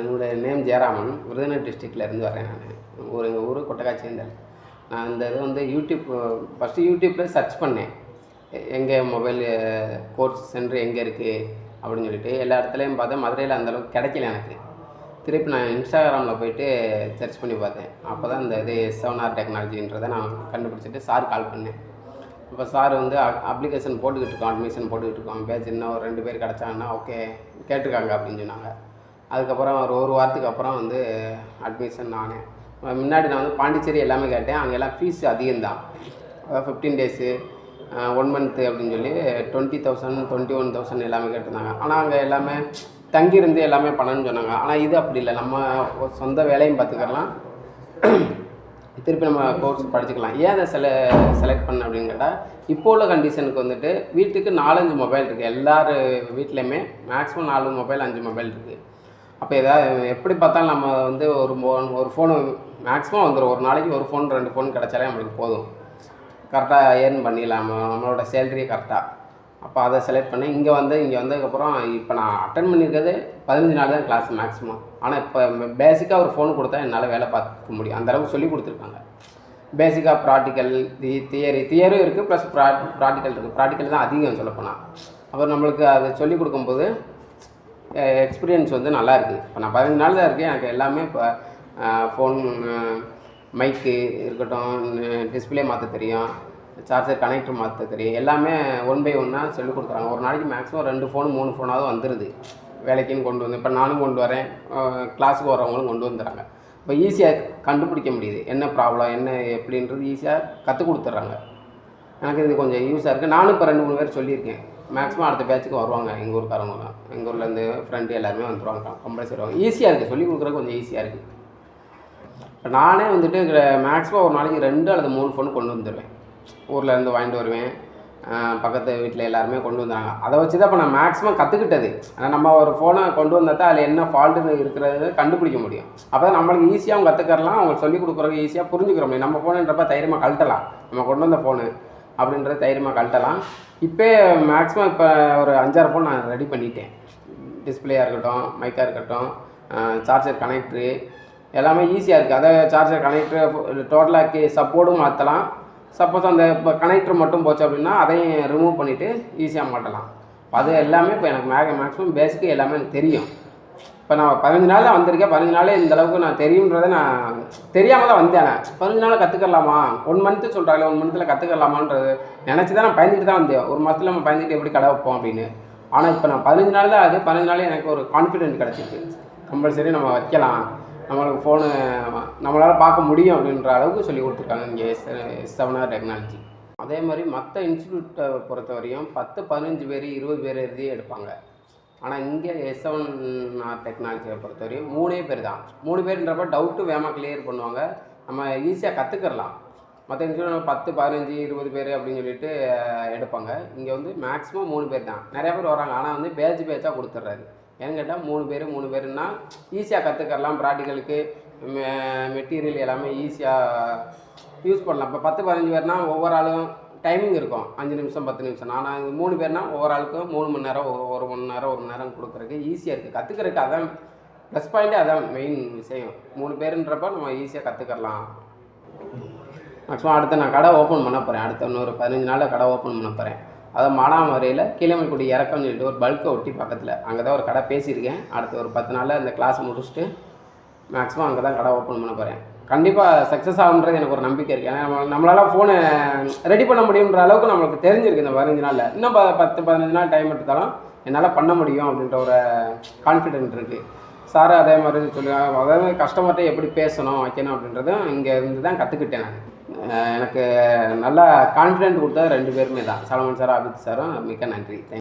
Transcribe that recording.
என்னோடய நேம் ஜெயராமன். விருதுநகர் டிஸ்ட்ரிக்ட்லேருந்து வரேன். எங்கள் ஊர் கொட்டக்காட்சியந்தல். நான் இந்த இது வந்து ஃபஸ்ட்டு யூடியூப்பில் சர்ச் பண்ணேன். எங்கே மொபைல் கோர்ஸ் சென்டர் எங்கே இருக்குது அப்படின்னு சொல்லிட்டு எல்லா இடத்துலையும் பார்த்தேன். மதுரையில் அந்தளவுக்கு கிடைக்கல எனக்கு. திருப்பி நான் இன்ஸ்டாகிராமில் போய்ட்டு சர்ச் பண்ணி பார்த்தேன். அப்போ தான் இந்த இது S7R டெக்னாலஜின்றதை நான் கண்டுபிடிச்சிட்டு சார் கால் பண்ணேன். இப்போ சார் வந்து அப்ளிகேஷன் போட்டுக்கிட்டு இருக்கோம், அட்மிஷன் போட்டுக்கிட்டு இருக்கோம், பேட்ச் இன்னும் ஒரு 2 பேர் கிடச்சாங்கன்னா ஓகே கேட்டிருக்காங்க அப்படின்னு சொன்னாங்க. அதுக்கப்புறம் ஒரு வாரத்துக்கு அப்புறம் வந்து அட்மிஷன் ஆனேன். முன்னாடி நான் வந்து பாண்டிச்சேரி எல்லாமே கேட்டேன். அங்கே எல்லாம் ஃபீஸ் அதிகம்தான். அதாவது 15 டேஸு 1 மந்த்து அப்படின்னு சொல்லி 20,000 21,000 எல்லாமே கேட்டிருந்தாங்க. ஆனால் அங்கே எல்லாமே தங்கியிருந்து எல்லாமே பண்ணணும்னு சொன்னாங்க. ஆனால் இது அப்படி இல்லை, நம்ம சொந்த வேலையும் பார்த்துக்கலாம், திருப்பி நம்ம கோர்ஸ் படிச்சுக்கலாம். ஏன் அதை செலக்ட் பண்ண அப்படின்னு கேட்டால், இப்போ உள்ள கண்டிஷனுக்கு வந்துட்டு வீட்டுக்கு 4-5 மொபைல் இருக்குது. எல்லார் வீட்லேயுமே மேக்ஸிமம் 4 மொபைல் 5 மொபைல் இருக்குது. அப்போ எதாவது எப்படி பார்த்தாலும் நம்ம வந்து ஒரு ஃபோனு மேக்ஸிமம் வந்துடும். ஒரு நாளைக்கு ஒரு ஃபோன் 2 ஃபோன் கிடச்சாலே நம்மளுக்கு போதும், கரெக்டாக ஏர்ன் பண்ணிடலாம் நம்மளோட சேலரியை கரெக்டாக. அப்போ அதை செலக்ட் பண்ணி இங்கே வந்ததுக்கப்புறம் இப்போ நான் அட்டன் பண்ணியிருக்கிறது 15 நாள் தான் கிளாஸ் மேக்ஸிமம். ஆனால் இப்போ பேசிக்காக ஒரு ஃபோன் கொடுத்தா என்னால் வேலை பார்க்க முடியும். அந்தளவுக்கு சொல்லி கொடுத்துருக்காங்க. பேசிக்காக ப்ராக்டிக்கல் தியரியும் இருக்குது, ப்ளஸ் ப்ராக்டிக்கல் இருக்குது. ப்ராக்டிக்கல் தான் அதிகம் சொல்லப்போனால். அப்புறம் நம்மளுக்கு அதை சொல்லிக் கொடுக்கும்போது எக்ஸ்பீரியன்ஸ் வந்து நல்லாயிருக்கு. இப்போ நான் 15 நாள் தான் இருக்கேன். எனக்கு எல்லாமே இப்போ ஃபோன் மைக்கு இருக்கட்டும், டிஸ்பிளே மாற்ற தெரியும், சார்ஜர் கனெக்டர் மாற்ற தெரியும், எல்லாமே 1 by 1 சொல்லிக் கொடுக்குறாங்க. ஒரு நாளைக்கு மேக்ஸிமம் 2 ஃபோன் 3 ஃபோனாவது வந்துடுது. வேலைக்குன்னு கொண்டு வந்து இப்போ நானும் கொண்டு வரேன், கிளாஸுக்கு வரவங்களும் கொண்டு வந்துடுறாங்க. இப்போ ஈஸியாக கண்டுபிடிக்க முடியுது, என்ன ப்ராப்ளம் என்ன எப்படின்றது ஈஸியாக கற்றுக் கொடுத்துட்றாங்க. எனக்கு இது கொஞ்சம் யூஸாக இருக்குது. நானும் இப்போ 2-3 பேர் சொல்லியிருக்கேன். மேக்ஸிமம் அடுத்த பேட்சுக்கு வருவாங்க. எங்கள் ஊருக்காரவங்களாம், எங்கள் ஊர்லேருந்து ஃப்ரெண்டு எல்லாருமே வந்துடுவாங்க, கம்பல்சரி வருவாங்க. ஈஸியாக இருக்குது, சொல்லிக் கொடுக்குறது கொஞ்சம் ஈஸியாக இருக்குது. இப்போ நானே வந்துட்டு மேக்ஸிமம் ஒரு நாளைக்கு 2 அல்லது 3 ஃபோன் கொண்டு வந்துடுவேன். ஊரில் இருந்து வாங்கிட்டு வருவேன். பக்கத்து வீட்டில் எல்லாருமே கொண்டு வந்தாங்க. அதை வச்சு தான் இப்போ நான் மேக்ஸிமம் கற்றுக்கிட்டது. ஆனால் நம்ம ஒரு ஃபோனை கொண்டு வந்தால் தான் அதில் என்ன ஃபால்ட்டுன்னு இருக்கிறது கண்டுபிடிக்க முடியும். அப்போ தான் நம்மளுக்கு ஈஸியாக கற்றுக்கலாம், அவங்களுக்கு சொல்லிக் கொடுக்குறதுக்கு ஈஸியாக புரிஞ்சுக்கிற முடியும். நம்ம ஃபோனுன்றப்ப தைரியமாக கழட்டலாம், நம்ம கொண்டு வந்த ஃபோனு அப்படின்றது தைரியமாக கழட்டலாம். இப்போ மேக்ஸிமம் இப்போ ஒரு 5-6 ஃபோன் நான் ரெடி பண்ணிட்டேன். டிஸ்பிளேயாக இருக்கட்டும், மைக்காக இருக்கட்டும், சார்ஜர் கனெக்டரு எல்லாமே ஈஸியாக இருக்குது. அதை சார்ஜர் கனெக்டரு டோட்டலாக சப்போர்ட்டும் மாற்றலாம். சப்போஸ் அந்த இப்போ கனெக்டர் மட்டும் போச்சு அப்படின்னா அதையும் ரிமூவ் பண்ணிவிட்டு ஈஸியாக மாட்டலாம். அது எல்லாமே இப்போ எனக்கு மேக்ஸிமம் பேசிக்கு எல்லாமே எனக்கு தெரியும். இப்போ நான் 15 நாள் தான் வந்திருக்கேன். 15 நாளே இந்தளவுக்கு நான் தெரியுன்றதை நான் தெரியாமல் தான் வந்தேன். 15 நாளில் கற்றுக்கலாமா, 1 மந்த்து சொல்கிறாங்க, 1 மந்த்தில் கற்றுக்கலாமான்றது நினச்சி தான் நான் பயந்துட்டு தான் வந்தேன். ஒரு மாதத்தில் நம்ம பயந்துட்டு எப்படி கடை வைப்போம் அப்படின்னு. ஆனால் இப்போ நான் 15 நாள் தான் அது 15 நாளே எனக்கு ஒரு கான்ஃபிடென்ட் கிடச்சிருக்கு. கம்பல்சரி நம்ம வைக்கலாம், நம்மளுக்கு ஃபோனு நம்மளால் பார்க்க முடியும் அப்படின்ற அளவுக்கு சொல்லி கொடுத்துருக்காங்க இங்கே S7R டெக்னாலஜி. அதே மாதிரி மற்ற இன்ஸ்டியூட்டை பொறுத்த வரையும் 10-15 பேர் 20 பேர் எழுதியே எடுப்பாங்க. ஆனால் இங்கே S7R டெக்னாலஜியை பொறுத்த வரையும் 3 பேர் தான். 3 பேருன்றப்ப டவுட்டு வேகமாக கிளியர் பண்ணுவாங்க, நம்ம ஈஸியாக கற்றுக்கலாம். மற்ற இன்ஸ்டியூட் 10-15 20 பேர் அப்படின்னு சொல்லிட்டு எடுப்பாங்க. இங்கே வந்து மேக்ஸிமம் 3 பேர் தான். நிறையா பேர் வராங்க, ஆனால் வந்து பேட்சாக கொடுத்துட்றாரு. ஏன்னு கேட்டால் 3 பேருன்னா ஈஸியாக கற்றுக்கலாம். ப்ராக்டிக்கலுக்கு மெட்டீரியல் எல்லாமே ஈஸியாக யூஸ் பண்ணலாம். இப்போ 10-15 பேர்னால் ஒவ்வொரு ஆளும் டைமிங் இருக்கும், 5 நிமிஷம் 10 நிமிஷம். ஆனால் 3 பேர்னா ஒவ்வொரு ஆளுக்கும் 3 மணி நேரம் 1 மணி நேரம் கொடுக்குறதுக்கு ஈஸியாக இருக்குது. கற்றுக்கிறதுக்கு அதான் ப்ளஸ் பாயிண்ட்டே, அதான் மெயின் விஷயம். 3 பேருன்றப்ப நம்ம ஈஸியாக கற்றுக்கலாம். மேக்ஸிமம் அடுத்து நான் கடை ஓப்பன் பண்ண போகிறேன். அடுத்த இன்னொரு 15 நாளில் கடை ஓப்பன் பண்ண போகிறேன். அதாவது மானாமதுரையில் கீழமல்குடி இறக்கம்னு சொல்லிட்டு ஒரு பல்கை ஒட்டி பக்கத்தில் அங்கே தான் ஒரு கடை பேசியிருக்கேன். அடுத்த ஒரு 10 நாளில் இந்த கிளாஸ் முடிச்சுட்டு மேக்ஸிமம் அங்கே தான் கடை ஓப்பன் பண்ண போகிறேன். கண்டிப்பாக சக்ஸஸ் ஆகுன்றது எனக்கு ஒரு நம்பிக்கை இருக்குது. ஏன்னா நம்மளால் ஃபோனை ரெடி பண்ண முடியுன்ற அளவுக்கு நம்மளுக்கு தெரிஞ்சிருக்கு இந்த 15 நாளில். இன்னும் 10-15 நாள் டைம் எடுத்தாலும் என்னால் பண்ண முடியும் அப்படின்ற ஒரு கான்ஃபிடென்ட் இருக்குது. சார் அதே மாதிரி சொல்லுவாங்க, அதாவது கஸ்டமர்கிட்ட எப்படி பேசணும் வைக்கணும் அப்படின்றதும் இங்கே இருந்து தான் கற்றுக்கிட்டேன் நான். எனக்கு நல்லா கான்ஃபிடென்ட் கொடுத்தது 2 பேருமே தான், சலமன் சாரும் அபித் சாரும். மிக்க நன்றி.